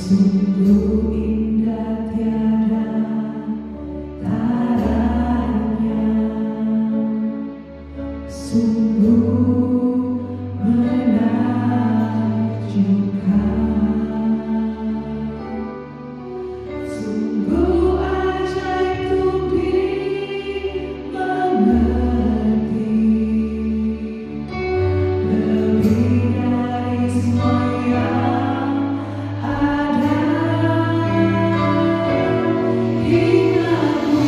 Sungguh indah tiada taranya, sungguh menakjubkan, sungguh ajaib untuk dimengerti, lebih dari semua yang ada. Hinggaku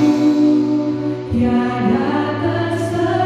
tiada terselami.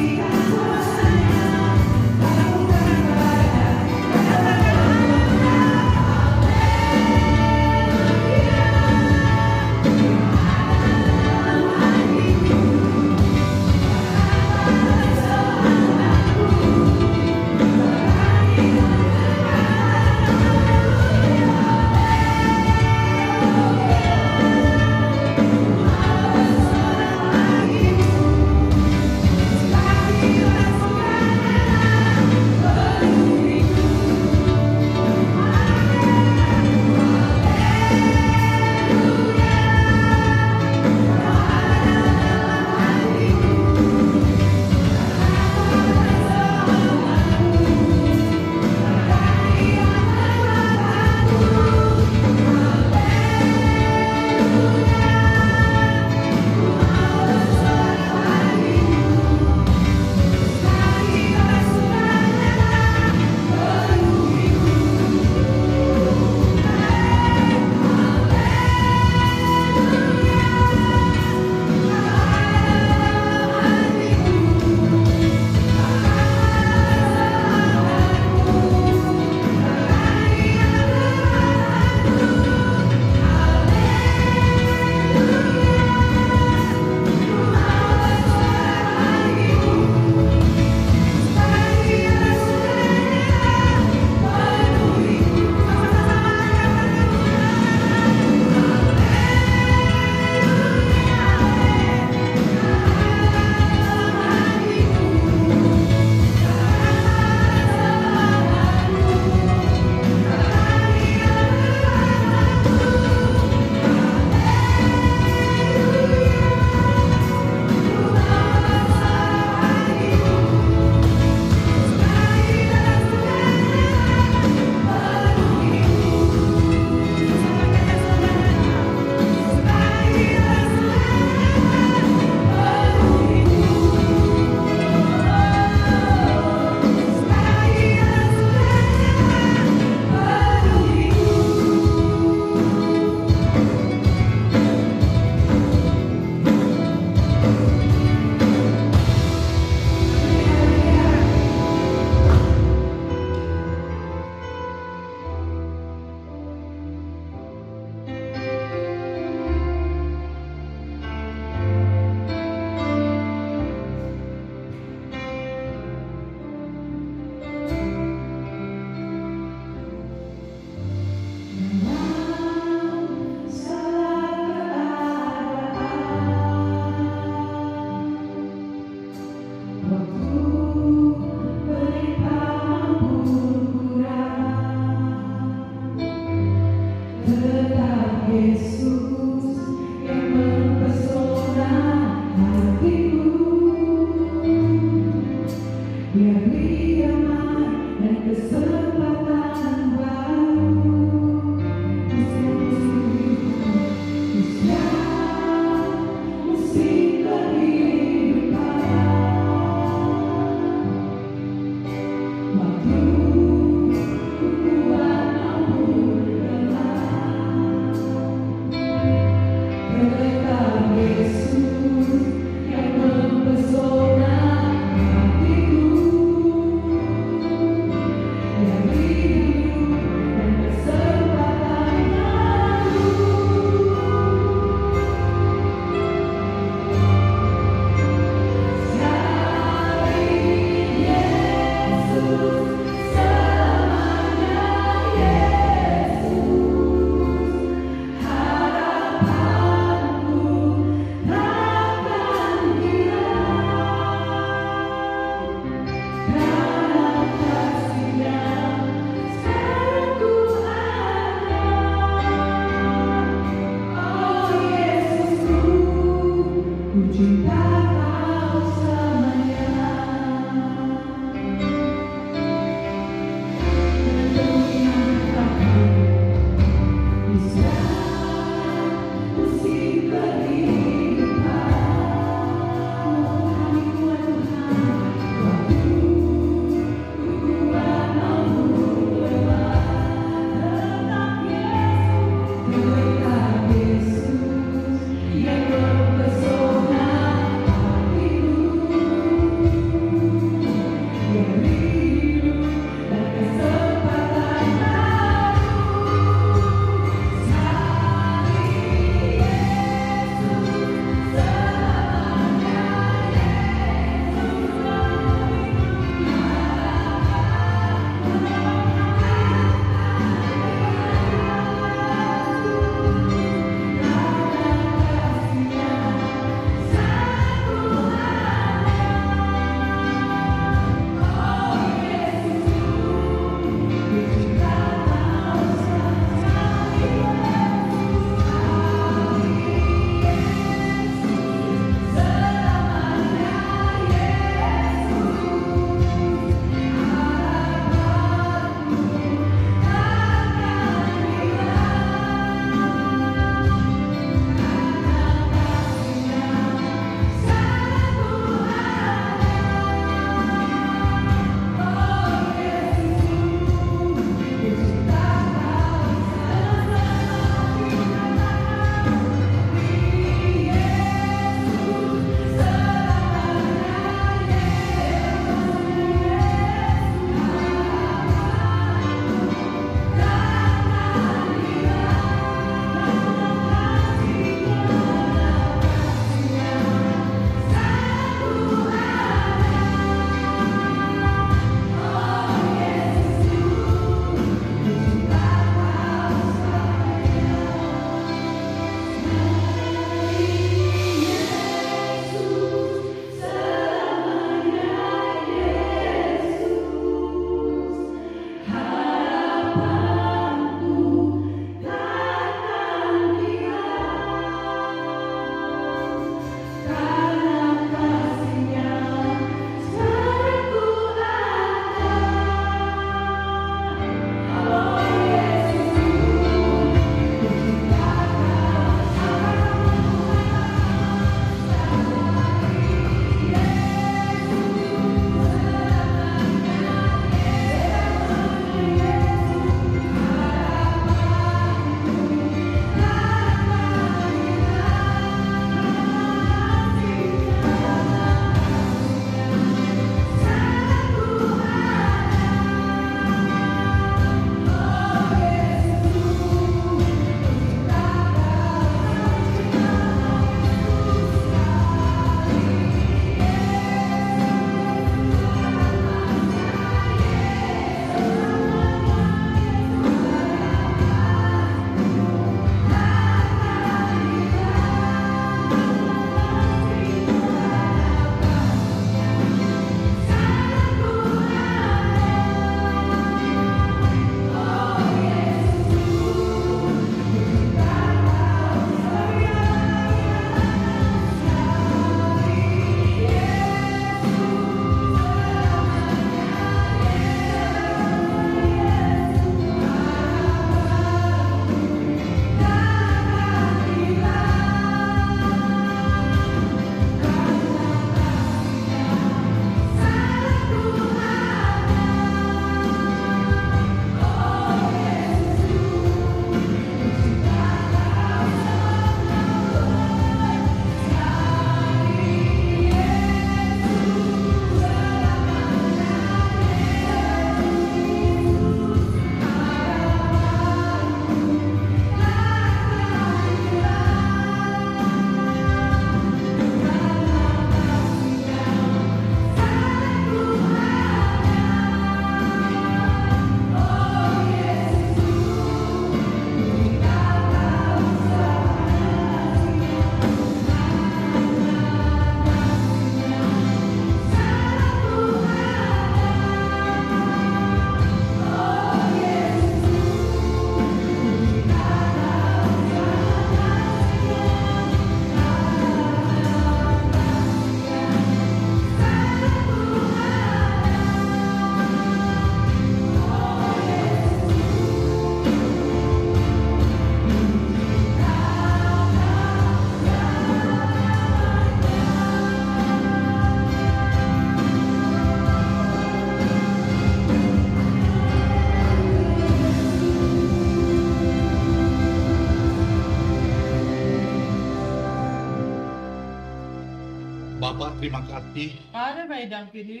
terima kasih Vader, wij danken u.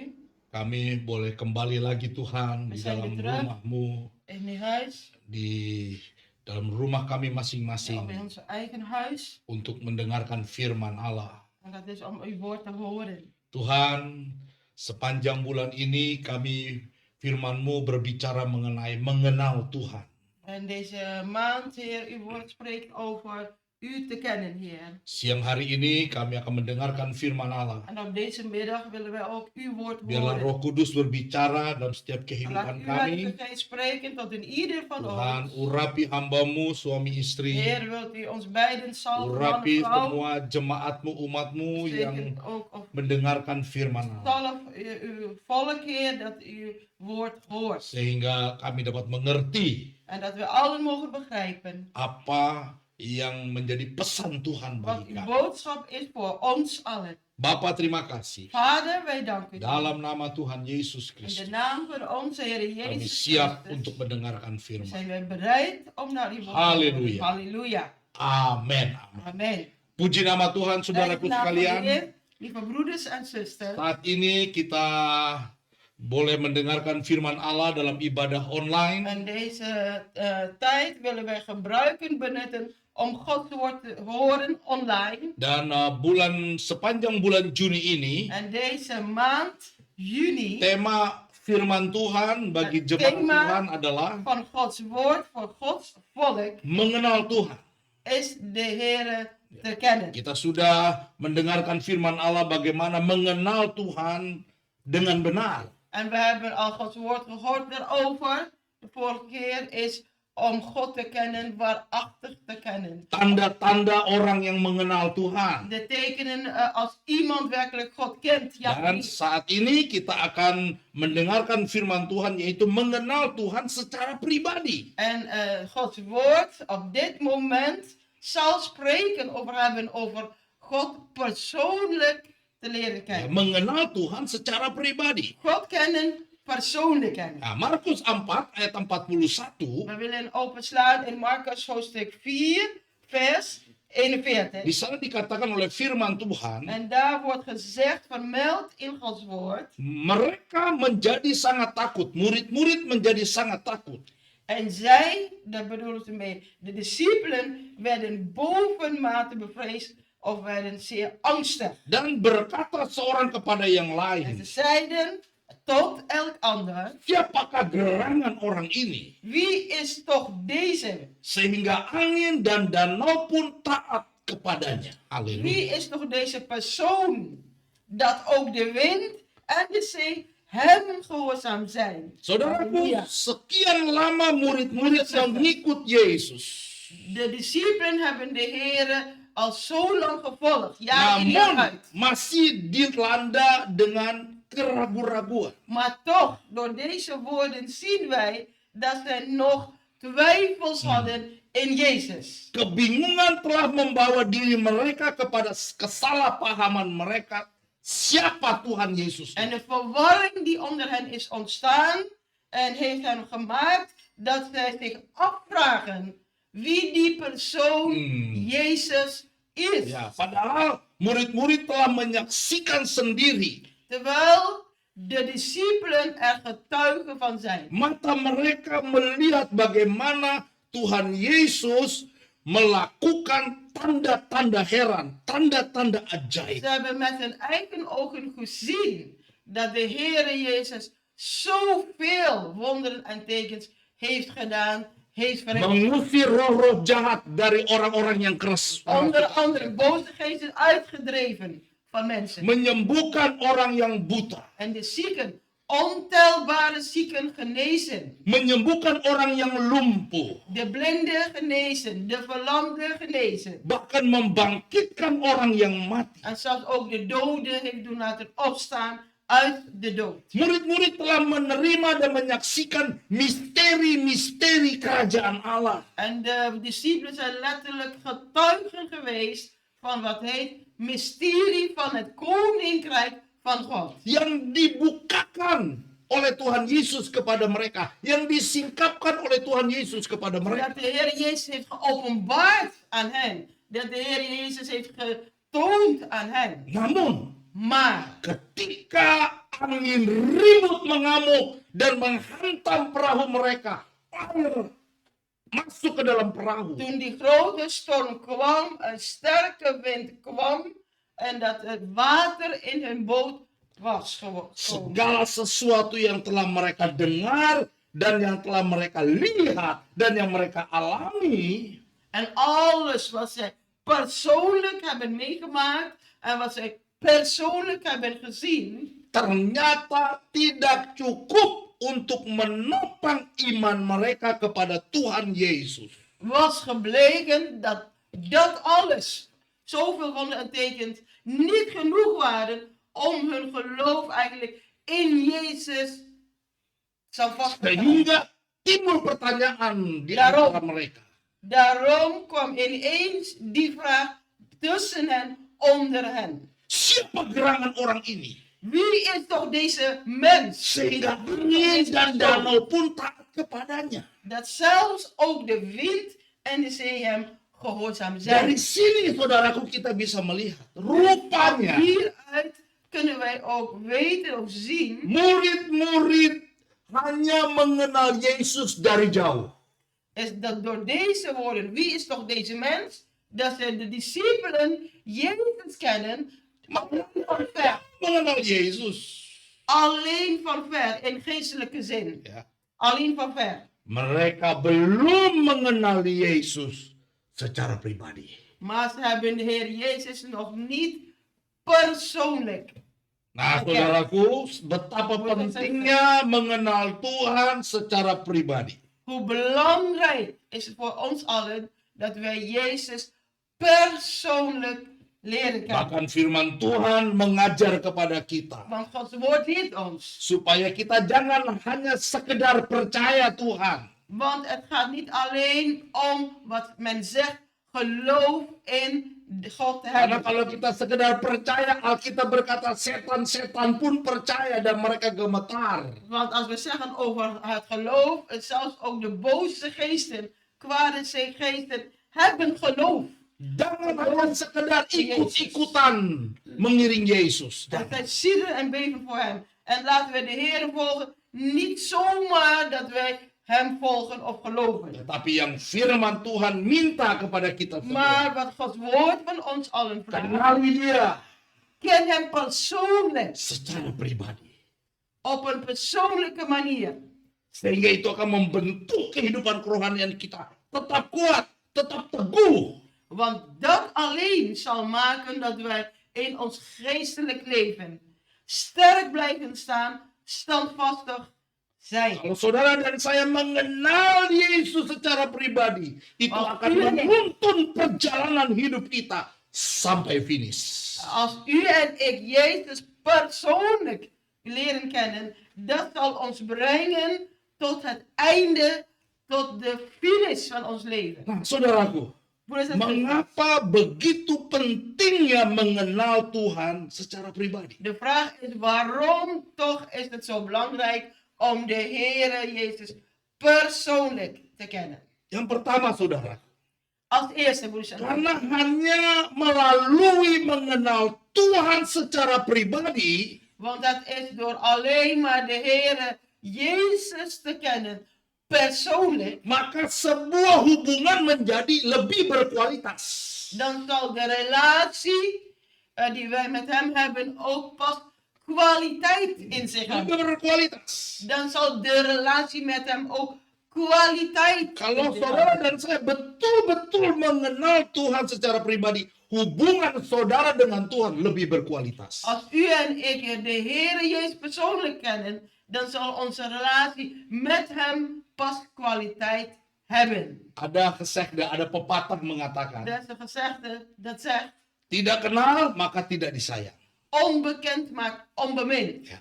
kami boleh kembali lagi Tuhan We di zijn dalam weer terug rumah-Mu, in uw huis, di dalam rumah kami of in masing-masing ons eigen huis. untuk mendengarkan firman Allah. En dat is om uw woord te horen. Tuhan, sepanjang bulan ini kami firman-Mu berbicara mengenai mengenal Tuhan. En deze maand, Heer, uw woord spreekt over u te kennen, Heer. Siang hari ini kami akan mendengarkan firman Allah. En op deze middag willen wij ook uw woord Biarlah horen. Roh Kudus berbicara dalam setiap Laat kehidupan uw kami. Heilige Geest spreken tot in ieder van Tuhan, ons. urapi hamba-Mu, suami istri. Heer, wilt u ons beiden salven, man Urapi en vrouw. semua jemaat-Mu, umat-Mu yang Zeker ook of mendengarkan firman Allah. salf uw volk, Heer, dat uw woord hoort. Sehingga kami dapat mengerti En dat we allen mogen begrijpen apa yang menjadi pesan Tuhan wat bagi uw kami. boodschap is voor ons allen. Bapa, terima kasih. Vader, wij danken u. Dalam nama Tuhan Yesus In de Kristus, naam van onze Heer kami Jezus siap Christus untuk mendengarkan firman. zijn wij bereid om naar uw woord te Halleluja. horen. Halleluja. Amin. Amin. Amen. Puji nama Tuhan, saudaraku Prijs de naam van de sekalian. Heer, lieve broeders en zusters. Saat ini kita boleh mendengarkan firman Allah dalam ibadah online. En deze tijd willen wij gebruiken, benutten om Gods woord te horen online. Dan sepanjang bulan Juni ini, En deze maand, juni, tema firman Tuhan bagi jemaat Tema Tuhan adalah van Gods woord voor Gods volk mengenal Tuhan. is de Heere te kennen. Kita sudah mendengarkan firman Allah bagaimana mengenal Tuhan dengan benar. En we hebben al Gods woord gehoord daarover. De vorige keer is om God te kennen, waarachtig te kennen. Tanda-tanda orang yang mengenal Tuhan. De tekenen als iemand werkelijk God kent. Ja, Dan saat ini kita akan mendengarkan firman Tuhan yaitu mengenal Tuhan secara pribadi. En Gods woord op dit moment zal spreken hebben over God persoonlijk te leren Ya, kennen. mengenal Tuhan secara pribadi. God kennen, persoonlijk kennen. Nah, Markus 4 ayat 41, We willen openslaan in Markus hoofdstuk 4, vers 41. di sana dikatakan oleh firman Tuhan, En daar wordt gezegd, vermeld in Gods woord. mereka menjadi sangat takut, murid-murid menjadi sangat takut. En zij, daar bedoelen ze mee, de discipelen werden bovenmate bevreesd of werden zeer angstig. Dan berkata seorang kepada yang En lain, ze zeiden tot elk ander, siapakah gerangan orang ini? wie is toch deze? Sehingga angin dan danau pun taat kepadanya. Haleluya. Wie is toch deze persoon dat ook de wind en de zee hem gehoorzaam zijn? Saudaraku, Halleluja. sekian lama murid-murid mengikut Yesus. De discipelen hebben de Heer al zo lang gevolgd, jaar in jaar Namun uit. masih dilanda dengan keraguan-raguan. Maar toch, door deze woorden zien wij dat zij nog twijfels hadden in Jezus. Kebingungan telah membawa diri mereka kepada kesalahpahaman mereka siapa Tuhan Yesus. En de verwarring die onder hen is ontstaan en heeft hen gemaakt dat zij zich afvragen wie die persoon Jezus is. Ya, padahal murid-murid telah menyaksikan sendiri. Terwijl de discipelen er getuigen van zijn. Mata mereka melihat bagaimana Tuhan Yesus melakukan tanda-tanda heran, tanda-tanda ajaib. Ze hebben met hun eigen ogen gezien dat de Heere Jezus zoveel wonderen en tekens heeft gedaan, heeft verricht. Mengusir roh-roh jahat dari orang-orang yang keras. Onder andere boze geesten uitgedreven van mensen. Menyembuhkan orang yang buta. En de zieken, ontelbare zieken genezen. Menyembuhkan orang yang lumpuh. De blinden genezen, de verlamden genezen. Bahkan membangkitkan orang yang mati. En zelfs ook de doden heeft doen laten opstaan uit de dood. Murid-murid telah menerima dan menyaksikan misteri-misteri kerajaan Allah. En de discipelen zijn letterlijk getuigen geweest van wat heet mysterie van het koninkrijk van God. Yang dibukakan oleh Tuhan Yesus kepada mereka. Yang disingkapkan oleh Tuhan Yesus kepada mereka. Dat de Heer Jezus heeft geopenbaard aan hen. Dat de Heer Jezus heeft getoond aan hen. Namun, Maar ketika angin ribut mengamuk dan menghantam perahu mereka, air masuk ke dalam perahu. toen die grote storm kwam, een sterke wind kwam en dat het water in hun boot was gekomen. Segala sesuatu yang telah mereka dengar dan yang telah mereka lihat dan yang mereka alami, En alles wat zij persoonlijk hebben meegemaakt en wat zij persoonlijk hebben gezien, ternyata tidak cukup untuk menopang iman mereka kepada Tuhan Yesus. was gebleken dat dat alles, zoveel wonderen en tekens, niet genoeg waren om hun geloof eigenlijk in Jezus zou vasthouden. Sehingga timbul pertanyaan di Daarom. antara mereka. Daarom kwam ineens die vraag tussen hen, onder hen. Siapa gerangan orang ini? Wie is toch deze mens? Sehingga angin dan danau pun taat kepadanya. Dat zelfs ook de wind en de zee hem gehoorzaam Dari zijn. sini saudaraku kita bisa melihat. Rupanya Hieruit kunnen wij ook weten of zien murid-murid hanya mengenal Yesus dari jauh. is dat door deze woorden, wie is toch deze mens? Dat ze de discipelen Jezus kennen, maar alleen van ver. Mengenal Yesus. Alleen van ver, in geestelijke zin. Ya. Alleen van ver. Mereka belum mengenal Yesus secara pribadi. Maar ze hebben de Heer Jezus nog niet persoonlijk. Nah, Oke. saudaraku, betapa pentingnya mengenal Tuhan secara pribadi. Hoe belangrijk is het voor ons allen dat wij Jezus persoonlijk leren kennen. Bahkan firman Tuhan mengajar kepada kita Want Gods woord leert ons. supaya kita jangan hanya sekedar percaya Tuhan, Want het gaat niet alleen om wat men zegt, geloof in God te karena hebben. kalau kita sekedar percaya, Alkitab berkata setan-setan pun percaya dan mereka gemetar. Want als we zeggen over het geloof, het zelfs ook de boze geesten, kwade geesten, hebben geloof. Jangan hanya sekedar ikut-ikutan mengiring Yesus. Dat wij zielen en beven voor hem. En laten we de Heer volgen, niet zomaar dat wij hem volgen of geloven. Tetapi yang firman Tuhan minta kepada kita semua. Maar wat Gods woord van ons allen vraagt, Kenali dia ken hem persoonlijk, secara pribadi. op een persoonlijke manier. Sehingga itu akan membentuk kehidupan kerohanian kita. Tetap kuat, tetap teguh. Want dat alleen zal maken dat wij in ons geestelijk leven sterk blijven staan, standvastig zijn. Kalau saudara dan saya mengenal Yesus secara pribadi, itu Oh, akan iya. menuntun perjalanan hidup kita sampai finish. Als u en ik Jezus persoonlijk leren kennen, dat zal ons brengen tot het einde, tot de finish van ons leven. Nah, saudaraku, Broeders en zusters, mengapa begitu pentingnya mengenal Tuhan secara pribadi? de vraag is waarom toch is het zo belangrijk om de Heere Jezus persoonlijk te kennen. Yang pertama, saudara, Als eerste, broeders en zusters, karena hanya melalui mengenal Tuhan secara pribadi, want dat is door alleen maar de Heere Jezus te kennen persoonlijk, maka sebuah hubungan menjadi lebih berkualitas. dan zal de relatie die wij met hem hebben ook pas kwaliteit in zich Lebih hebben. berkualitas. Dan zal de relatie met hem ook kwaliteit Kalau in zich saudara hebben. dan saya betul-betul mengenal Tuhan secara pribadi, hubungan saudara dengan Tuhan lebih berkualitas. Als u en ik de Heere Jezus persoonlijk kennen, dan zal onze relatie met hem pas kwaliteit hebben. Ada gezegde, ada pepatah mengatakan, Dat is een gezegde dat zegt, tidak kenal maka tidak disayang. onbekend maakt onbemind. Ya.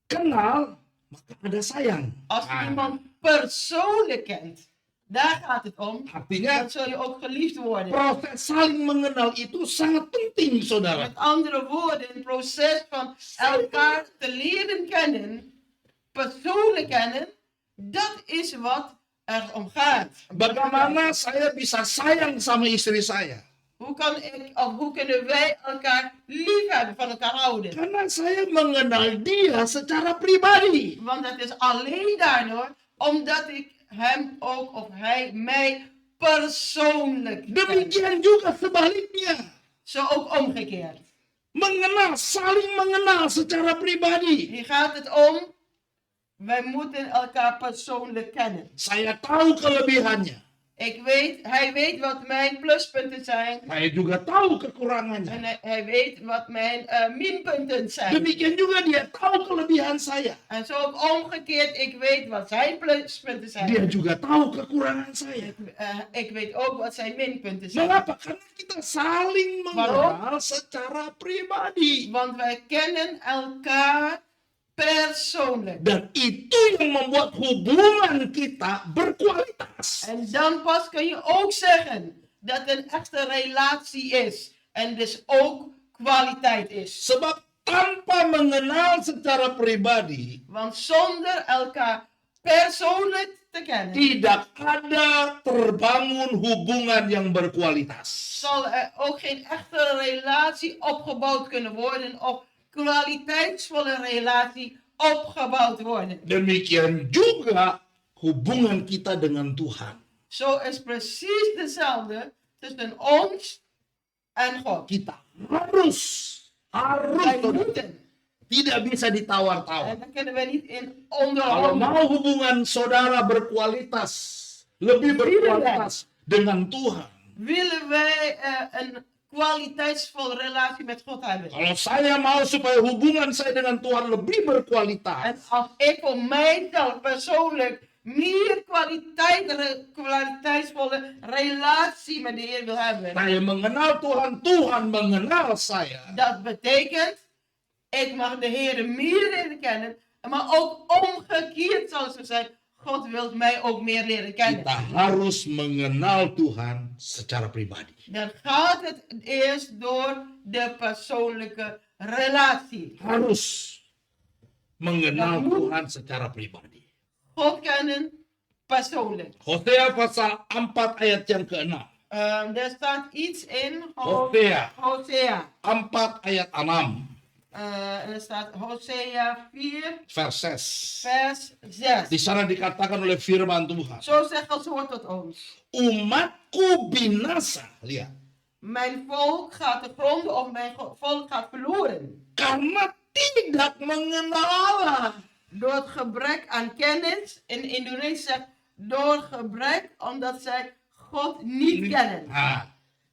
Kenal maka ada sayang. Als Nah, iemand persoonlijk kent, daar gaat het om, artinya dan zul je ook geliefd worden. proses saling mengenal itu sangat penting, saudara. Met andere woorden, het proces van elkaar te leren kennen, persoonlijk kennen, dat is wat er om gaat. Bagaimana saya bisa sayang sama istri saya? hoe kunnen wij elkaar lief hebben, van elkaar houden? Karena saya mengenal dia secara pribadi. Want het is alleen daardoor, omdat ik hem ook, of hij mij persoonlijk ken. Demikian juga sebaliknya. Zo ook omgekeerd. Mengenal, saling mengenal secara pribadi. Hier gaat het om, wij moeten elkaar persoonlijk kennen. Saya tahu kelebihannya. Hij weet wat mijn pluspunten zijn. Saya juga tahu kekurangannya. En hij weet wat mijn minpunten zijn. Demikian juga dia tahu kelebihan saya. En zo ook omgekeerd, ik weet wat zijn pluspunten zijn. Dia juga tahu kekurangan saya. Ik weet ook wat zijn minpunten zijn. Mengapa? Karena kita saling mengenal secara pribadi. Want wij kennen elkaar persoonlijk. Dan itu yang membuat hubungan kita berkualitas. En dan pas kun je ook zeggen dat een echte relatie is. En dus ook kwaliteit is. Sebab tanpa mengenal secara pribadi, Want zonder elkaar persoonlijk te kennen, tidak ada terbangun hubungan yang berkualitas. zal er ook geen echte relatie opgebouwd kunnen worden. Of kwaliteitsvolle relatie opgebouwd worden. Demikian juga hubungan kita dengan Tuhan. Zo is precies dezelfde tussen ons en God. Kita harus Wij moeten. tidak bisa ditawar-tawar. En dan kunnen we niet in Kalau onderhandelen. mau hubungan saudara berkualitas, lebih berkualitas dengan Tuhan. Willen wij een kwaliteitsvolle relatie met God hebben? Kalau saya mau supaya hubungan saya dengan Tuhan lebih En berkualitas, als ik voor mijzelf persoonlijk meer kwaliteitsvolle relatie met de Heer wil hebben, saya mengenal Tuhan, Tuhan mengenal saya. dat betekent, ik mag de Heer meer leren kennen, maar ook omgekeerd zal het zo zijn. God wil mij ook meer leren kennen. Kita harus mengenal Tuhan secara pribadi. Dan gaat het eerst door de persoonlijke relatie. Harus mengenal Tuhan secara pribadi. God kennen persoonlijk. Hosea pasal 4 ayat yang ke-6. Er staat iets in Hosea Hosea. 4 ayat 6. En er staat Hosea 4, Vers 6. vers 6. Di sana dikatakan oleh firman Tuhan. Zo zegt Gods woord tot ons. Umatku binasa. Lihat. Mijn volk gaat te gronden of mijn volk gaat verloren. Karena tidak mengenal Allah. Door het gebrek aan kennis. In Indonesië zegt door gebrek omdat zij God niet kennen. Nah,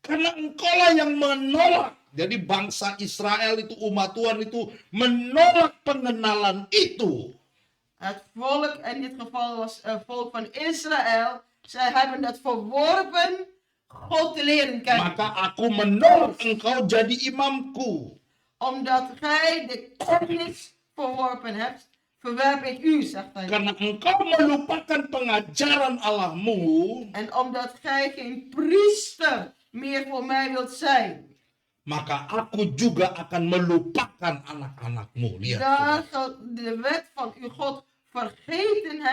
karena engkaulah yang menolak. Jadi bangsa Israel itu, umat Tuhan itu menolak pengenalan itu. Het volk, in dit geval was het volk van Israël. Zij hebben het verworpen God te leren kennen. Maka aku menolak engkau jadi imamku. Omdat gij de kennis verworpen hebt, verwerp ik u, zegt hij. Karena engkau melupakan pengajaran Allahmu, En omdat gij geen priester meer voor mij wilt zijn, maka aku juga akan melupakan anak-anakmu. Lihat. daar zal de wet van uw God vergeten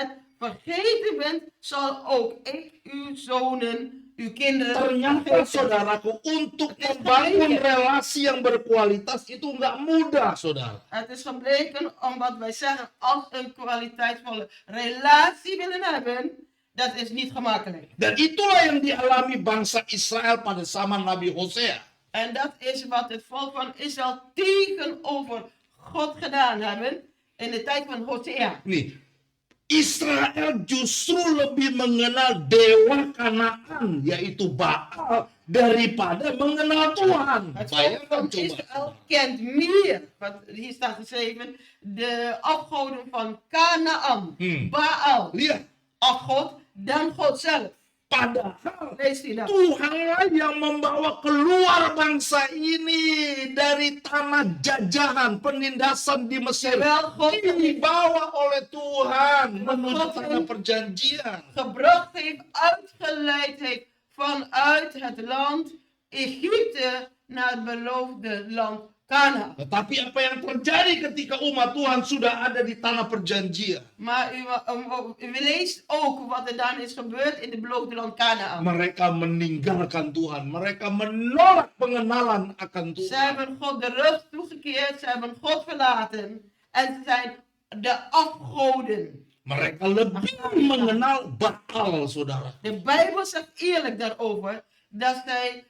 bent, zal ook ik uw zonen, uw kinderen Ternyata vergeten. saudaraku, untuk membangun relasi yang berkualitas itu nggak mudah, saudara. Het is gebleken, omdat wij zeggen, als een kwaliteitsvolle relatie willen hebben, dat is niet gemakkelijk. Dan itulah yang dialami bangsa Israel pada zaman Nabi Hosea. En dat is wat het volk van Israël tegenover God gedaan hebben in de tijd van Hosea. Nih, Israel justru lebih mengenal dewa Kanaan, yaitu Baal, daripada mengenal Tuhan. Het volk Bayangkan van coba. Israël kent meer, wat hier staat geschreven, de afgoden van Kanaan, Baal, Lihat, afgod, dan God zelf. padahal Lees die dan. Tuhanlah yang membawa keluar bangsa ini dari tanah jajahan, penindasan di Mesir. Terwijl God Dibawa oleh Tuhan menuju tanah perjanjian. gebracht heeft, uitgeleid heeft vanuit het land Egypte naar het beloofde land Canaan. Tetapi apa yang terjadi ketika umat Tuhan sudah ada di tanah perjanjian? Maar u leest ook wat er dan is gebeurd in de beloofde land Canaan. Mereka meninggalkan Tuhan. Mereka menolak pengenalan akan Ze Tuhan. hebben God de rug toegekeerd, ze hebben God verlaten en ze zijn de afgoden. Mereka lebih mengenal Baal, saudara. De Bijbel zegt eerlijk daarover dat zij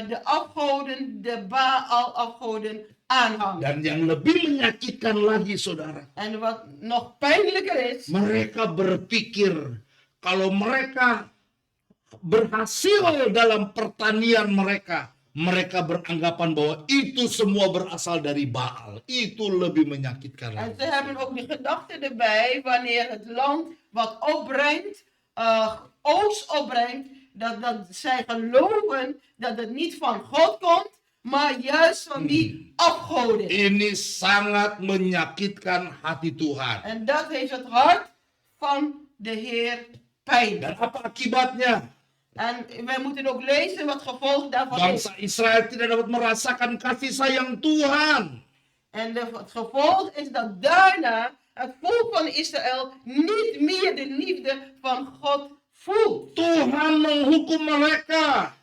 de afgoden, de Baal-afgoden aanhangen. Dan yang lebih menyakitkan lagi, saudara. En wat nog pijnlijker is, Mereka berpikir kalau mereka berhasil dalam pertanian mereka, mereka beranggapan bahwa itu semua berasal dari Baal. Itu lebih menyakitkan en lagi. ze hebben ook de gedachte erbij, wanneer het land wat opbrengt, oogst opbrengt, dat zij geloven dat het niet van God komt, maar juist van die afgoden. Ini sangat menyakitkan hati Tuhan. En dat heeft het hart van de Heer pijn. Dan apa akibatnya? En wij moeten ook lezen wat gevolg daarvan is. Bangsa Israel tidak dapat merasakan kasih sayang Tuhan. En het gevolg is dat daarna het volk van Israël niet meer de liefde van God voelt. Tuhan menghukum mereka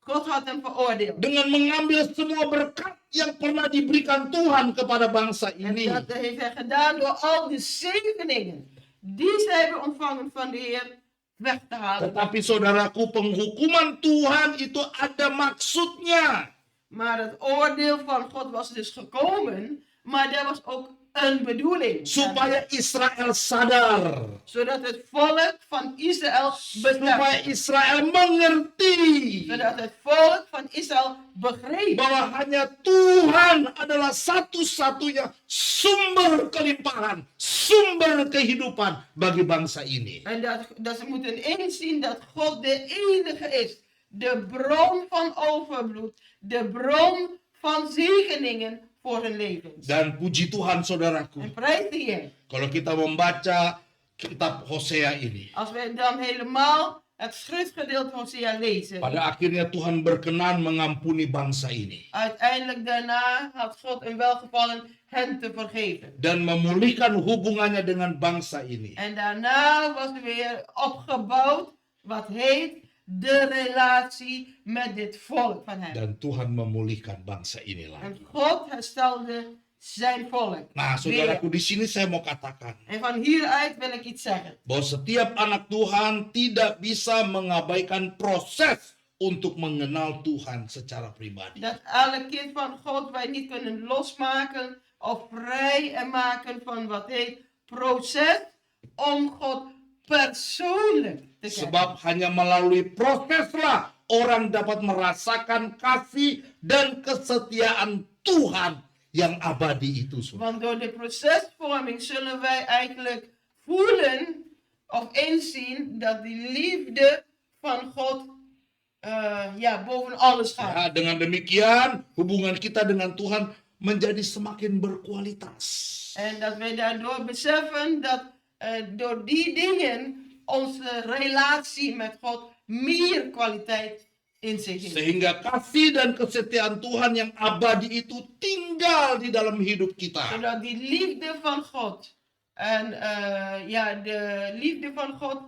God had hem veroordeeld. dengan mengambil semua berkat yang pernah diberikan Tuhan kepada bangsa En ini. dat heeft hij gedaan door al de zegeningen die zij hebben ontvangen van de Heer weg te halen. Tetapi saudaraku, penghukuman Tuhan itu ada maksudnya. Maar het oordeel van God was dus gekomen, maar er was ook een bedoeling. Supaya Israel sadar. Zodat het volk van Israël Supaya beseft. Israel mengerti. Zodat het volk van Israël begreep. Bahwa hanya Tuhan adalah satu-satunya sumber kelimpahan, sumber kehidupan bagi bangsa ini. En dat ze moeten inzien dat God de enige is. De bron van overvloed. De bron van zegeningen voor hun levens. Dan puji Tuhan saudaraku, En prijs de Heer. kalau kita membaca kitab Hosea ini, Als wij dan helemaal het schriftgedeelte Hosea lezen. pada akhirnya Tuhan berkenan mengampuni bangsa ini Uiteindelijk daarna had God een welgevallen hen te vergeven. dan memulihkan hubungannya dengan bangsa ini. En daarna was er weer opgebouwd wat heet de relatie met dit volk van hem. Dan Tuhan memulihkan bangsa ini lagi. En God herstelde zijn volk. Nah, saudaraku, di sini saya mau katakan En van hieruit wil ik iets zeggen. bahwa setiap anak Tuhan tidak bisa mengabaikan proses untuk mengenal Tuhan secara pribadi. Dat elk kind van God wij niet kunnen losmaken of vrij maken van wat heet proces om God persoonlijk te kennen. Sebab hanya melalui proseslah orang dapat merasakan kasih dan kesetiaan Tuhan yang abadi itu. Saudara. Want door de procesvorming zullen wij eigenlijk voelen of inzien dat die liefde van God boven alles gaat. Ya, dengan demikian hubungan kita dengan Tuhan menjadi semakin berkualitas. En dat wij daardoor beseffen dat door die dingen onze relatie met God meer kwaliteit in zich heeft. Sehingga kasih dan kesetiaan Tuhan yang abadi itu tinggal di dalam hidup kita. Zodat die liefde van God en de liefde van God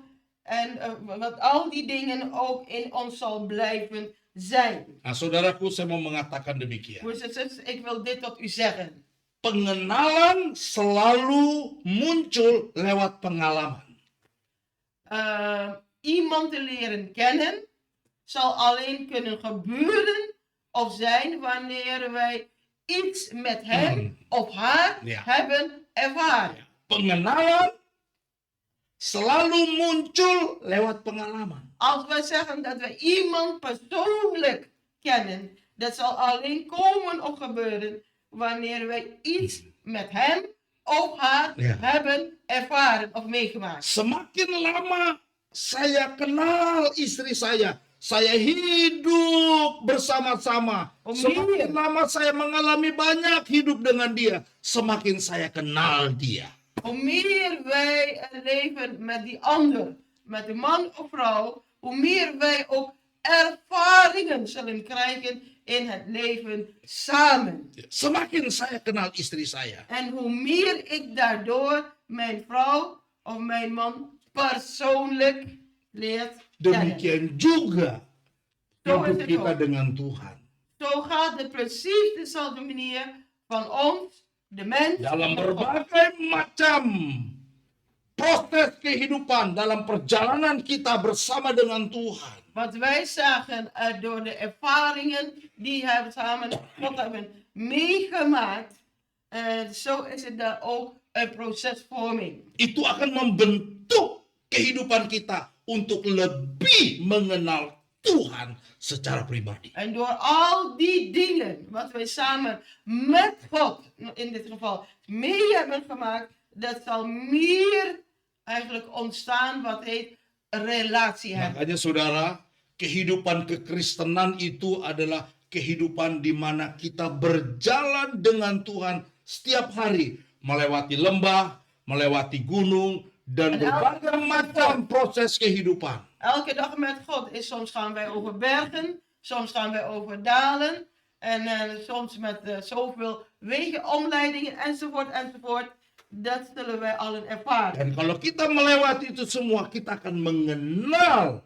en wat al die dingen ook in ons zal blijven zijn. Nah, saudaraku, saya mau mengatakan demikian. Broers en zusters, ik wil dit tot u zeggen. Pengenalan selalu muncul lewat pengalaman. Iemand te leren kennen zal alleen kunnen gebeuren of zijn wanneer wij iets met hem of haar hebben ervaren. Pengenalan selalu muncul lewat pengalaman. Als wij zeggen dat we iemand persoonlijk kennen, dat zal alleen komen of gebeuren wanneer wij iets met hem of haar hebben ervaren of meegemaakt. Semakin lama saya kenal istri saya hidup bersama-sama. Semakin lama saya mengalami banyak hidup dengan dia, semakin saya kenal dia. Hoe meer wij leven met die ander, met de man of vrouw, hoe meer wij ook ervaringen zullen krijgen in het leven samen. Semakin saya kenal istri saya, En hoe meer ik daardoor mijn vrouw of mijn man persoonlijk leert kennen. demikian juga Zo is hidup het kita ook. dengan Tuhan. Zo gaat het precies dezelfde manier van ons, de mens, Dalam met God. berbagai macam proses kehidupan, dalam perjalanan kita bersama dengan Tuhan. Want wij zagen door de ervaringen die we samen met God hebben meegemaakt. Zo is het daar ook een procesvorming. Itu akan membentuk kehidupan kita untuk lebih mengenal Tuhan secara pribadi. En door al die dingen wat wij samen met God, in dit geval, mee hebben gemaakt, dat zal meer eigenlijk ontstaan wat heet relatie hebben. Makanya saudara, kehidupan kekristenan itu adalah kehidupan di mana kita berjalan dengan Tuhan setiap hari, melewati lembah, melewati gunung, dan berbagai macam proses kehidupan. Elke dag met God is soms gaan wij over bergen, soms gaan wij over dalen. En soms met zoveel wegen, omleidingen enzovoort enzovoort. Dat zullen wij allen ervaren. Dan kalau kita melewati itu semua, kita akan mengenal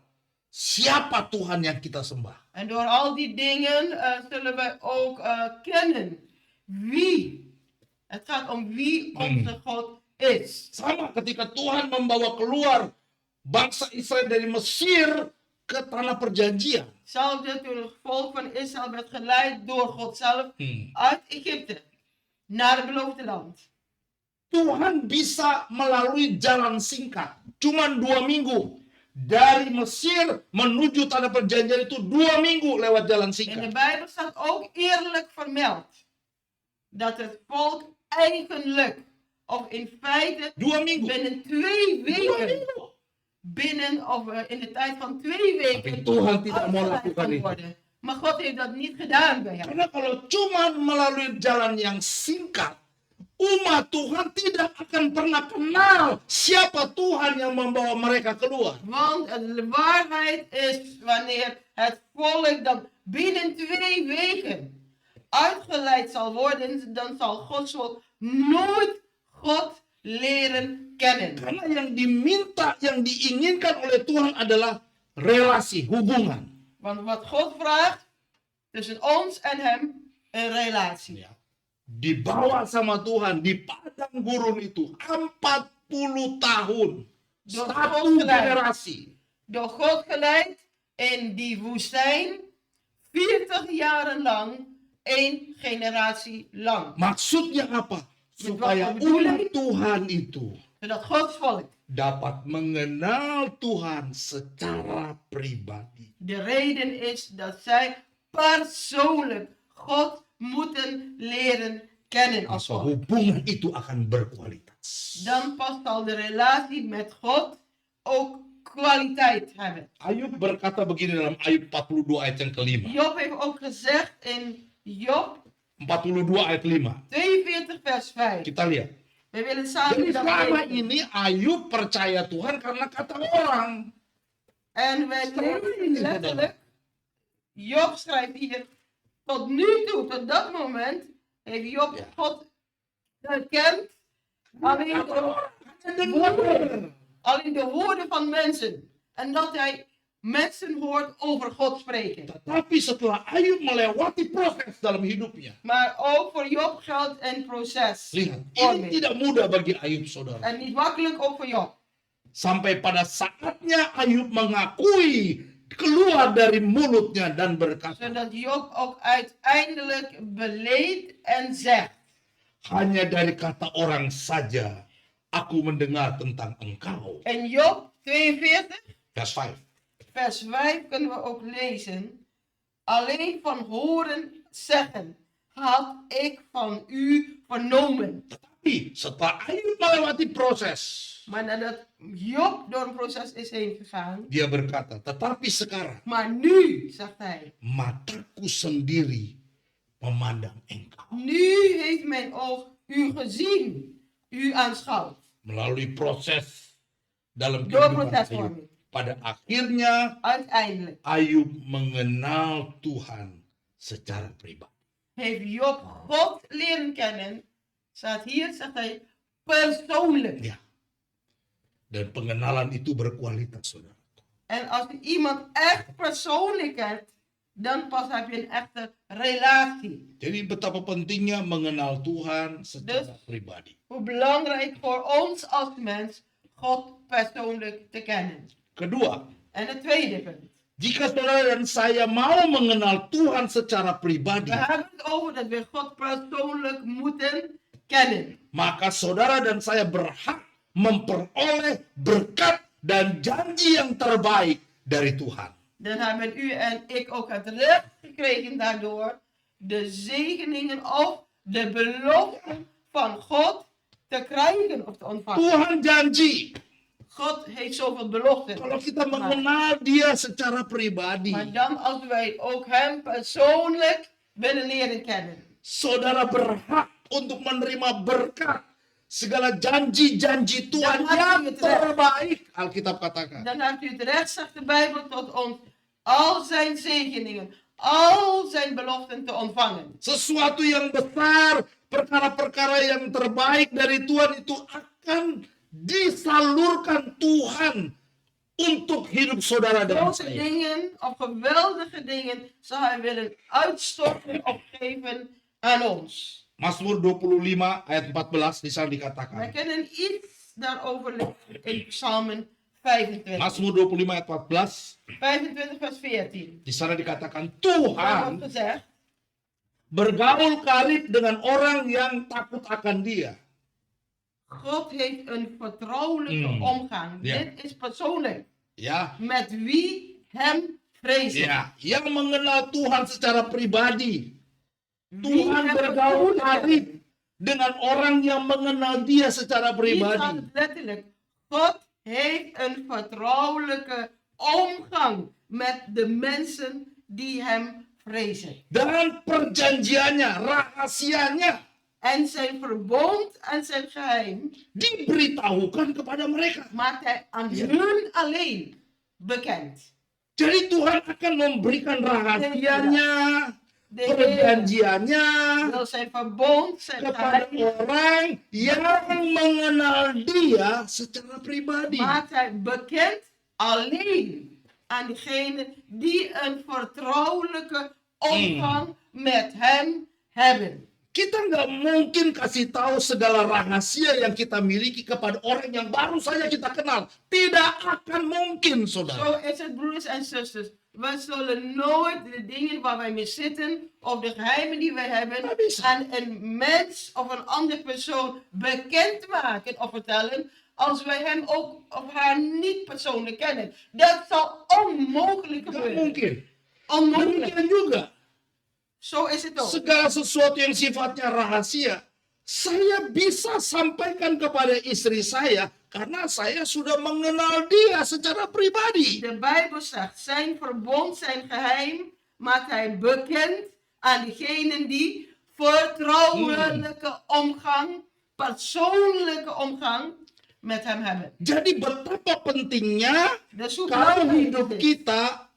siapa Tuhan yang kita sembah. En door al die dingen zullen wij ook kennen wie. Het gaat om wie onze God is. Sama ketika Tuhan membawa keluar bangsa Israel dari Mesir ke tanah perjanjian. Hetzelfde toen het volk van Israël werd geleid door God zelf uit Egypte naar het beloofde land. Tuhan bisa melalui jalan singkat, cuman 2 minggu. Dari Mesir menuju tanah perjanjian itu 2 minggu lewat jalan In de singkat. Bijbel staat ook eerlijk vermeld dat het volk eigenlijk, of in feite 2 minggu. binnen 2 2 weken, minggu. in de tijd van 2 weken Tapi Tuhan tidak mau afgeleid lakukan kan itu. worden. Maar God heeft dat niet gedaan bij hem. Karena kalau cuman melalui jalan yang singkat, umat Tuhan tidak akan pernah kenal siapa Tuhan yang membawa mereka keluar. Want de waarheid is, wanneer het volk dan binnen 2 weken uitgeleid zal worden, dan zal Gods volk nooit God leren kennen. Karena yang diminta, yang diinginkan oleh Tuhan adalah relasi, hubungan. Want wat God vraagt tussen ons en hem, een relatie. Ya. Dibawa sama Tuhan di padang gurun itu 40 tahun. Door Satu God geleid. generasi. Door God geleid in die woestijn, 40 jaren lang, 1 generatie lang. Maksudnya apa? Supaya Met wat bedoeling? umat Tuhan itu Zodat Gods volk dapat mengenal Tuhan secara pribadi. de reden is dat zij persoonlijk God moeten leren kennen als Maka volk. hubungan itu akan berkualitas. Dan pas zal de relatie met God ook kwaliteit hebben. Ayub berkata begini dalam Ayub 42 ayat yang kelima. Job heeft ook gezegd in Job 42 ayat 5. 42 vers 5. Kita lihat. We willen Jadi samen dat selama lezen. ini Ayub percaya Tuhan karena kata orang. En wij lezen letterlijk, Job schrijft hier, tot nu toe, tot dat moment, heeft Job Ja. God gekend alleen de woorden van mensen. En dat hij mensen hoort over God spreken. Tetapi setelah Ayub melewati proses dalam hidupnya. Maar ook voor Job geldt een proces. Lihat, ini Vorming. tidak mudah bagi Ayub saudara. En niet makkelijk ook voor Job. Sampai pada saatnya Ayub mengakui keluar dari mulutnya dan berkata, Zodat Job ook uiteindelijk beleed en zegt. hanya dari kata orang saja aku mendengar tentang engkau. En Job 42, Vers 5. vers 5 kunnen we ook lezen. Alleen van horen zeggen had ik van u vernomen. Tetapi setelah Ayub melewati proses, Maar nadat Job door een proces is heen gegaan. dia berkata, tetapi sekarang Maar nu, zegt hij, mataku sendiri memandang engkau. nu heeft mijn oog u gezien, u aanschouwd. Melalui proses dalam Door kehidupan Ayub. procesvorming. Pada akhirnya Uiteindelijk. Ayub mengenal Tuhan secara pribadi. heeft Job God leren kennen. Staat hier, zegt hij, persoonlijk. Ya. Dan pengenalan itu berkualitas, saudara. En als je iemand echt persoonlijk kent, dan pas heb je een echte relatie. Jadi betapa pentingnya mengenal Tuhan secara pribadi. Hoe belangrijk voor ons als mens God persoonlijk te kennen. Kedua, En het tweede punt. jika saudara dan saya mau mengenal Tuhan secara pribadi, We hebben het over dat we God persoonlijk moeten kennen. maka saudara dan saya berhak memperoleh berkat dan janji yang terbaik dari Tuhan. Dan hebben u en ik ook het recht gekregen daardoor de zegeningen of de beloften van God te krijgen of te ontvangen. Tuhan janji, God heeft zoveel beloften. kalau kita mengenal Dia secara pribadi, Maar dan als wij ook Hem persoonlijk willen leren kennen. saudara berhak untuk menerima berkat, segala janji-janji Tuhan Dan yang heeft u het recht. terbaik, Alkitab katakan. Dan heeft u het recht, zegt de Bijbel, tot ons al zijn zegeningen, al zijn beloften te ontvangen. Sesuatu yang besar, perkara-perkara yang terbaik dari Tuhan itu akan disalurkan Tuhan untuk hidup saudara dan Grote saya. dingen of geweldige dingen zal Hij willen uitstorten of geven aan ons. Mazmur 25 ayat 14 di sana Wij dikatakan. kunnen iets daarover lezen in Psalmen 25. Mazmur 25 ayat 14 25 vers 14. di sana dikatakan Daar Tuhan wordt gezegd, bergaul karib dengan orang yang takut akan Dia. God heeft een vertrouwelijke omgang. Ja. Dit is persoonlijk. Ya, Met wie Hem vrezen. ya, yang mengenal Tuhan secara pribadi. Wie Tuhan Hem bergaul vertrouwelijk karib dengan orang yang mengenal Dia secara Hier staat pribadi. het letterlijk. God heeft een vertrouwelijke omgang met de mensen die Hem vrezen. Dan perjanjiannya, rahasianya En zijn verbond en zijn geheim diberitahukan kepada mereka. maakt Hij aan hun alleen bekend. Jadi Tuhan akan memberikan rahasianya, De Heer perjanjiannya wil zijn verbond, zijn kepada geheim, orang yang mengenal Dia secara pribadi. maakt Hij bekend alleen aan diegenen die een vertrouwelijke omgang met Hem hebben. Kita nggak mungkin kasih tahu segala rahasia yang kita miliki kepada orang yang baru saja kita kenal. Tidak akan mungkin, saudara. Zo is het, broeders en zusters. We zullen nooit de dingen waar wij mee zitten, of de geheimen die wij hebben, Dat is- aan een mens of een andere persoon bekendmaken of vertellen, als wij hem ook of haar niet persoonlijk kennen. Dat zal onmogelijk Nggak gebeuren. mungkin. Onmogelijk. Demikian juga. Zo is het ook. Segala sesuatu yang sifatnya rahasia, saya bisa sampaikan kepada istri saya karena saya sudah mengenal Dia secara pribadi. De Bijbel zegt, zijn verbond, zijn geheim, maakt hij bekend aan diegenen die vertrouwelijke omgang, persoonlijke omgang met hem hebben. Jadi betapa pentingnya Dus hoe kalau belangrijk hidup is dit? kita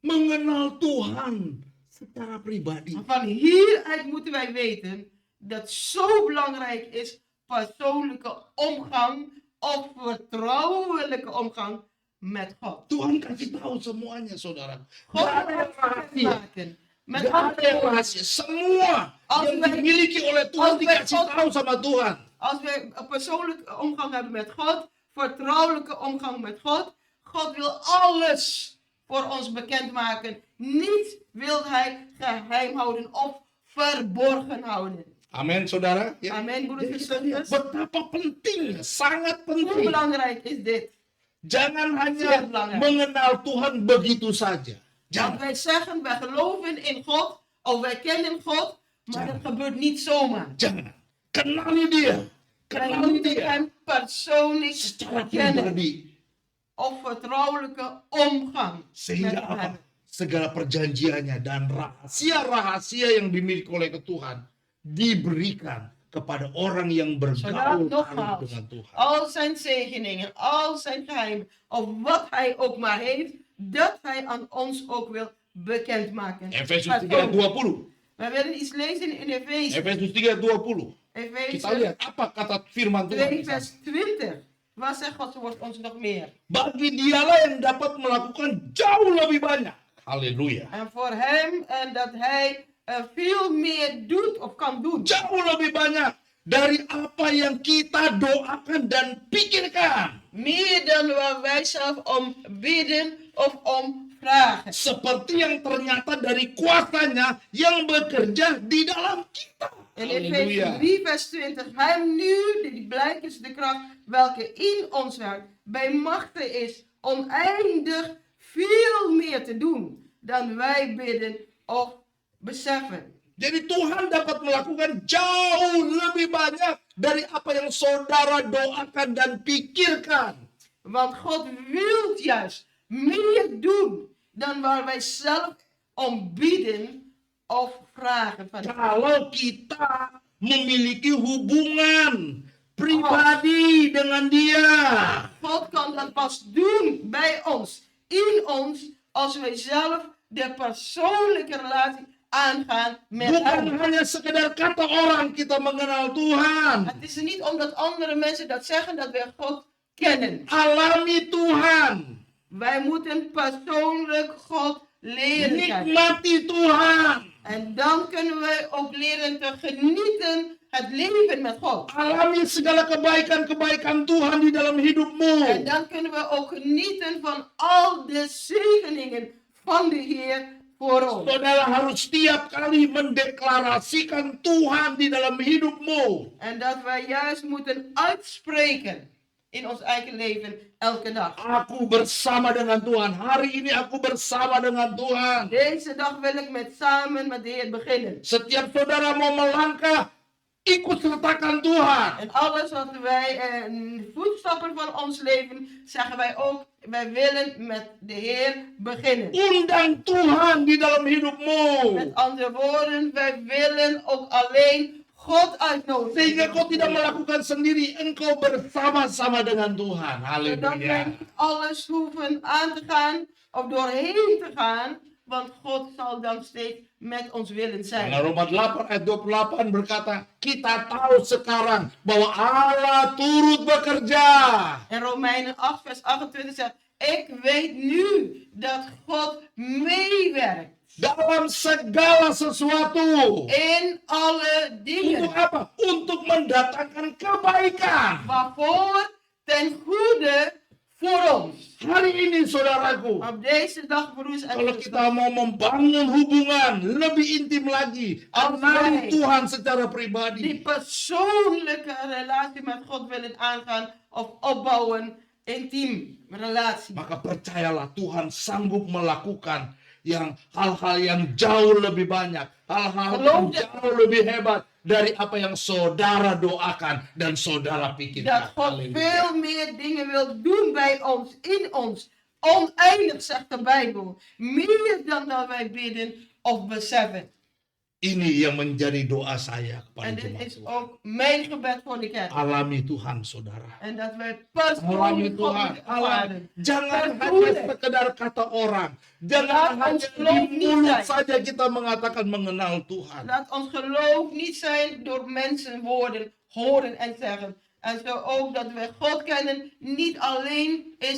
mengenal Tuhan secara pribadi. Van hieruit moeten wij weten dat zo belangrijk is persoonlijke omgang of vertrouwelijke omgang met God. Tuhan kasih tahu semuanya, saudara. God Gak ada wil yang het rahasia. maken. Met Gak ada andere yang woorden, rahasia. Semua Als yang wij- dimiliki oleh Tuhan als wij dikasih God- tahu sama Tuhan. als wij een persoonlijke omgang hebben met God, vertrouwelijke omgang met God, God wil alles voor ons bekendmaken. Niets wil Hij geheim houden of verborgen houden. Amin, saudara. Ya. Amin, broeders en Jadi kita lihat zusters. betapa pentingnya, sangat Hoe penting. belangrijk is dit? Jangan hanya Zeer belangrijk. mengenal Tuhan begitu saja. Want Jangan. wij zeggen, wij geloven in God, of wij kennen God, maar dat gebeurt niet zomaar. Jangan. Kenali Dia. Wij Kenali moeten Dia Hem persoonlijk secara kennen. pribadi. Of vertrouwelijke omgang met Sehingga Hem apa? hebben. Segala perjanjiannya dan rahasia-rahasia yang dimiliki oleh Tuhan diberikan kepada orang yang Zodat bergaul karib nogmaals, dengan Tuhan. al zijn zegeningen, al zijn geheim, of wat Hij ook maar heeft, dat Hij aan ons ook wil bekendmaken. Efesus 3 ayat 20. Wij willen iets lezen in Efeze. Efesus 3 ayat 20. Kita Efeze lihat apa kata firman Tuhan 2 di sana. vers 20. Wat zegt Gods woord ons nog meer? Bagi dialah yang dapat melakukan jauh lebih banyak. Haleluya. En voor hem en dat hij veel meer doet of kan doen. Jauh lebih banyak dari apa yang kita doakan dan pikirkan. Meer dan waar wij zelf om bidden of om vragen. Seperti yang ternyata dari kuasanya yang bekerja di dalam kita. In Efeze 3 vers 20. Hem nu, die blijk is de kracht welke in ons werkt, bij machten is oneindig veel meer te doen dan wij bidden of beseffen. Jadi Tuhan dapat melakukan jauh lebih banyak dari apa yang saudara doakan dan pikirkan. Want God wil juist meer doen dan waar wij zelf om bidden of vragen van hem. Kalau kita memiliki hubungan pribadi dengan Dia. God kan dat pas doen bij ons, in ons, als wij zelf de persoonlijke relatie aangaan met Bukan hem. hanya sekedar kata orang kita mengenal Tuhan. Het is niet omdat andere mensen dat zeggen dat wij God kennen. Alami Tuhan. Wij moeten persoonlijk God leren kennen. Nikmati Tuhan. En dan kunnen wij ook leren te genieten het leven met God. Alami segala kebaikan-kebaikan Tuhan di dalam hidupmu. En dan kunnen we ook genieten van al de zegeningen van de Heer voor ons. Saudara harus setiap kali mendeklarasikan Tuhan di dalam hidupmu. En dat wij juist moeten uitspreken in ons eigen leven elke dag. Aku bersama dengan Tuhan. Hari ini aku bersama dengan Tuhan. Deze dag wil ik samen met de Heer beginnen. Setiap saudara mau melangkah, ikut sertakan Tuhan. En alles wat wij, voetstappen van ons leven, zeggen wij ook, wij willen met de Heer beginnen. Undang Tuhan di dalam hidupmu. Met andere woorden, wij willen ook alleen God uitnodigen. Sehingga kau tidak melakukan sendiri, engkau bersama-sama dengan Tuhan. Zodat wij Haleluya. niet alles hoeven aan te gaan of doorheen te gaan, want God zal dan steeds met ons willen zijn. Karena Roma 8 ayat 28 berkata, kita tahu sekarang bahwa Allah turut bekerja. En Romeinen 8 vers 28 zegt, ik weet nu dat God meewerkt Dalam segala sesuatu. in alle dingen. Untuk apa? Untuk mendatangkan kebaikan. Waarvoor? Ten goede voor ons. Hari ini saudaraku, Op deze dag, broers en kalau zusters, kita mau membangun hubungan lebih intim lagi, kenali Tuhan secara pribadi. die persoonlijke relatie met God willen aangaan of opbouwen, intiem relatie. Maka percayalah Tuhan sanggup melakukan hal-hal yang jauh lebih banyak, hal-hal yang jauh lebih hebat dari apa yang saudara doakan dan saudara Dat pikirkan. God Haleluya. veel meer dingen wil doen bij ons, in ons. Oneindig, zegt de Bijbel. Meer dan dat wij bidden of beseffen. Ini yang menjadi doa saya kepada En dit jemaat is Tuhan. ook mijn gebed voor de kerk. Alami Tuhan saudara. En dat wij Alami persoonlijk God Tuhan, moeten alami. ervaren. Jangan hanya Persoonlijk. sekedar kata orang. Jangan Laat hanya ons di geloof niet mulut zijn. saja kita mengatakan mengenal Tuhan. Laat ons geloof niet zijn door mensen woorden horen en zeggen. En zo ook dat we God kennen, niet alleen is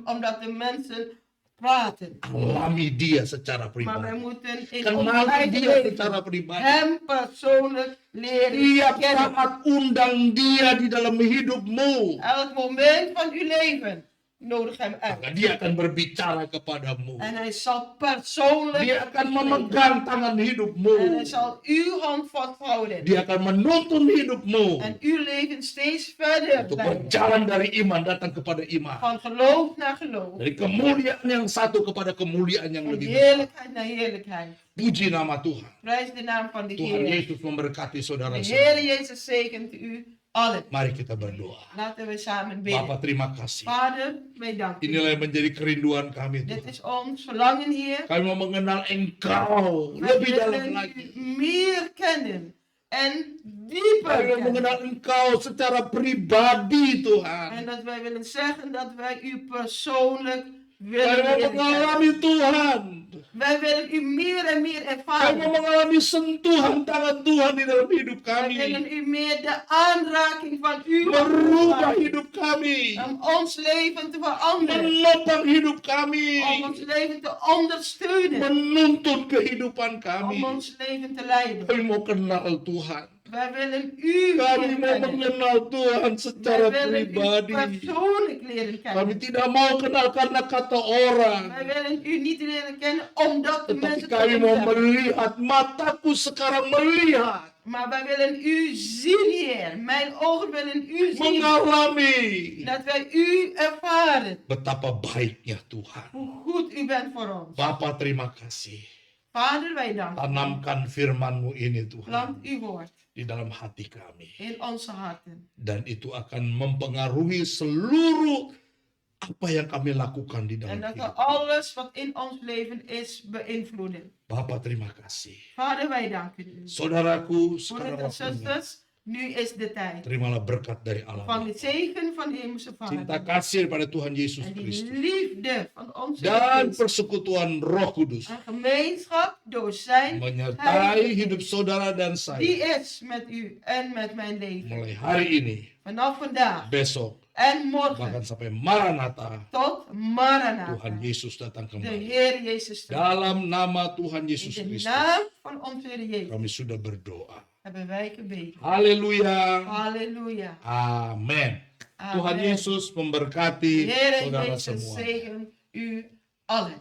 omdat de mensen praten. Alami dia secara Maar wij pribadi. moeten in ons Kenali eigen dia secara leven pribadi. hem persoonlijk leren Tiap kennen. saat undang dia di dalam hidupmu. Elk moment van uw leven nodig hem uit. Maka dia akan berbicara kepadamu. En hij zal persoonlijk Dia akan spreken. memegang tangan En hidupmu. hij zal uw hand vasthouden. Dia akan menuntun hidupmu En uw leven steeds verder untuk leiden. berjalan dari iman datang kepada iman. Van geloof naar geloof. Dari kemuliaan yang satu kepada kemuliaan yang Van lebih besar. heerlijkheid naar heerlijkheid. Puji nama Tuhan. Prijs de naam van de Tuhan Heer. Yesus memberkati De saudara-saudara. Heer Jezus zegent u allen. Mari kita berdoa. Laten we samen Bapa, bidden. terima kasih. Vader, wij danken u. Inilah yang menjadi kerinduan kami, Dit Tuhan. is ons verlangen, Heer. Kami mau mengenal Engkau Wij lebih dalam willen lagi. u meer kennen en Kami dieper mau kennen. mengenal Engkau secara pribadi, En Tuhan. dat wij willen zeggen dat wij u persoonlijk willen mau leren kennen. mengalami Tuhan. Wij willen u meer en meer Kami mau ervaren. mengalami sentuhan tangan Tuhan di dalam hidup Wij kami. willen u meer de aanraking van u Merubah ervaren. hidup kami. Om ons leven te veranderen. Menopang hidup kami. Om ons leven te ondersteunen. Menuntun kehidupan Om kami. ons leven te leiden. Kami mau kenal Tuhan. Wij willen u Kami leren mau kennen. mengenal Tuhan Wij secara willen u pribadi. persoonlijk leren Kami kennen. tidak mau kenal karena kata orang. Wij willen u niet leren kennen omdat de Tetapi mensen kami het mau zeggen. melihat. Mataku sekarang melihat. Maar wij willen u zien, Heer. Mijn ogen willen u zien. Mengalami. Dat wij u ervaren. Betapa baiknya Tuhan. Hoe goed u bent voor ons. Bapa terima kasih. Vader, wij danken u. Tanamkan firman-Mu ini Tuhan. Plant uw woord Di dalam hati kami. in onze harten. Dan itu akan mempengaruhi seluruh apa yang kami lakukan di dalam En dat we hidup. alles wat in ons leven is beïnvloeden. Bapa terima kasih. Vader, wij danken u. Saudaraku, Broeders sekarang en waktunya. zusters, nu is de tijd. Terimalah berkat dari Van Allah. de zegen van de hemelse Cinta Vader. kasih pada Tuhan Yesus En die Kristus. liefde van onze Dan Geest. persekutuan Roh Kudus. En gemeenschap door zijn Menyertai hidup saudara dan die saya. is met u en met mijn leven. Mulai hari ini, Vanaf vandaag besok, en bahkan morgen sampai Maranatha. tot Maranatha. Tuhan Yesus datang De kembali. Heer Jezus terug. Dalam nama Tuhan In Yesus de Kristus, naam van onze Heer Jezus kami sudah berdoa. hebben wij gebeden. Haleluya. Halleluja. Amin. Tuhan Amen. Yesus memberkati Heer saudara Jezus semua. zegen u allen.